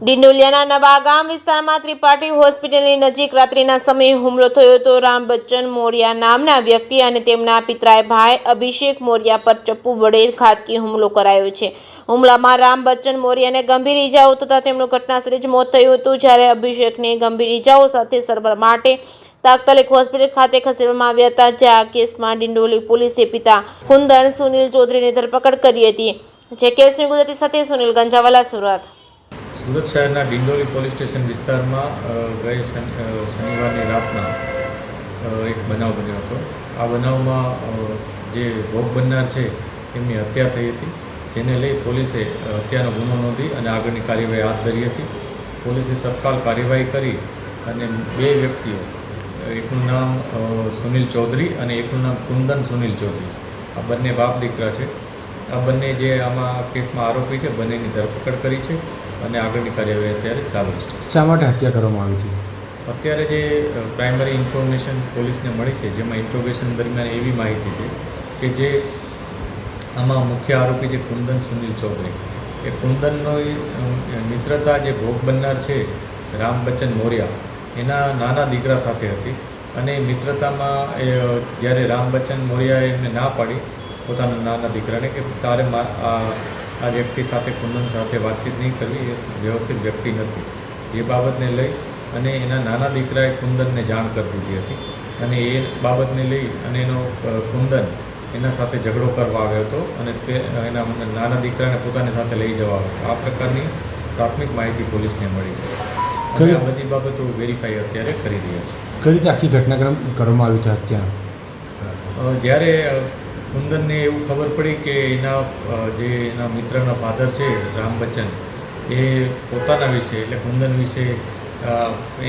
ડિંડોલિયાના નવાગામ વિસ્તારમાં ત્રિપાઠી હોસ્પિટલની નજીક રાત્રિના સમયે હુમલો થયો હતો. રામ બચ્ચન મોરિયા નામના વ્યક્તિ અને તેમના પિતરાઈ ભાઈ અભિષેક મોરિયા પર ચપ્પુ વડે ઘાતકી હુમલો કરાયો છે. હુમલામાં રામ બચ્ચન મોરિયાને ગંભીર ઇજાઓ થતાં તેમનું ઘટનાસ્થળે જ મોત થયું હતું, જ્યારે અભિષેકને ગંભીર ઇજાઓ સાથે સારવાર માટે તાત્કાલિક હોસ્પિટલ ખાતે ખસેડવામાં આવ્યા હતા. જ્યાં આ કેસમાં ડિંડોલી પોલીસે પિતા કુંદન સુનિલ ચૌધરીની ધરપકડ કરી હતી. જે કેસની ગુજરાતી સાથે સુનિલ ગંજાવાલા, સુરત. સુરત શહેરના ડિંડોલી પોલીસ સ્ટેશન વિસ્તારમાં ગઈ શનિવારની રાતના એક બનાવ બન્યો હતો. આ બનાવમાં જે ભોગ બનનાર છે એમની હત્યા થઈ હતી, જેને લઈ પોલીસે હત્યાનો ગુનો નોંધી અને આગળની કાર્યવાહી હાથ ધરી હતી. પોલીસે તત્કાલ કાર્યવાહી કરી અને બે વ્યક્તિઓ, એકનું નામ સુનિલ ચૌધરી અને એકનું નામ કુંદન સુનિલ ચૌધરી, આ બંને બાપ દીકરા છે. આ બંને જે આમાં કેસમાં આરોપી છે, બંનેની ધરપકડ કરી છે અને આગળની કાર્યવાહી અત્યારે ચાલુ છે. શા માટે હત્યા કરવામાં આવી હતી? અત્યારે જે પ્રાઇમરી ઇન્ફોર્મેશન પોલીસને મળી છે, જેમાં ઇન્ટ્રોગેશન દરમિયાન એવી માહિતી છે કે જે આમાં મુખ્ય આરોપી છે કુંદન સુનિલ ચૌધરી, એ કુંદનનો મિત્રતા જે ભોગ બનનાર છે રામ બચ્ચન મોરિયા, એના નાના દીકરા સાથે હતી. અને મિત્રતામાં જ્યારે રામ બચ્ચન મોરિયાએ એમને ના પાડી પોતાના નાના દીકરાને કે તારે આ વ્યક્તિ સાથે, કુંદન સાથે વાતચીત નહીં કરવી, એ વ્યવસ્થિત વ્યક્તિ નથી, જે બાબતને લઈ અને એના નાના દીકરાએ કુંદનને જાણ કરી દીધી હતી. અને એ બાબતને લઈ અને એનો કુંદન એના સાથે ઝઘડો કરવા આવ્યો હતો અને એના નાના દીકરાને પોતાની સાથે લઈ જવા આવ્યો હતો. આ પ્રકારની પ્રાથમિક માહિતી પોલીસને મળી છે અને આ બધી બાબતો વેરીફાઈ અત્યારે કરી રહ્યા છે. કઈ રીતે આખી ઘટનાક્રમ કરવામાં આવી હતી હત્યા? જ્યારે કુંદનને એવું ખબર પડી કે એના મિત્રના ફાધર છે રામ બચ્ચન, એ પોતાના વિશે એટલે કુંદન વિશે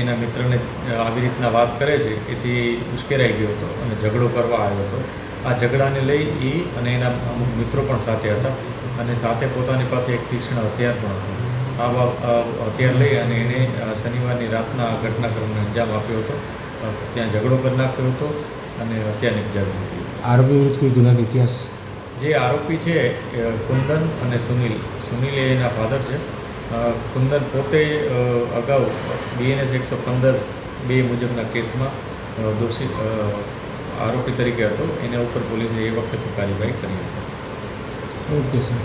એના મિત્રને આવી રીતના વાત કરે છે, એથી ઉશ્કેરાઈ ગયો હતો અને ઝઘડો કરવા આવ્યો હતો. આ ઝઘડાને લઈ એ અને એના અમુક મિત્રો પણ સાથે હતા અને સાથે પોતાની પાસે એક તીક્ષ્ણ હથિયાર પણ હતું. આ હથિયાર લઈ અને એણે શનિવારની રાતના ઘટનાક્રમને અંજામ આપ્યો હતો. ત્યાં ઝઘડો કરી નાખ્યો હતો અને હત્યા નિપજાવી હતી. આરોપી વિરુદ્ધ કોઈ ગુનાહિત ઇતિહાસ? જે આરોપી છે કુંદન અને સુનિલ એ એના ફાધર છે. કુંદન પોતે અગાઉ BNS 115 મુજબના કેસમાં દોષી આરોપી તરીકે હતો. એના ઉપર પોલીસે એ વખતે કાર્યવાહી કરી હતી. Okay sir.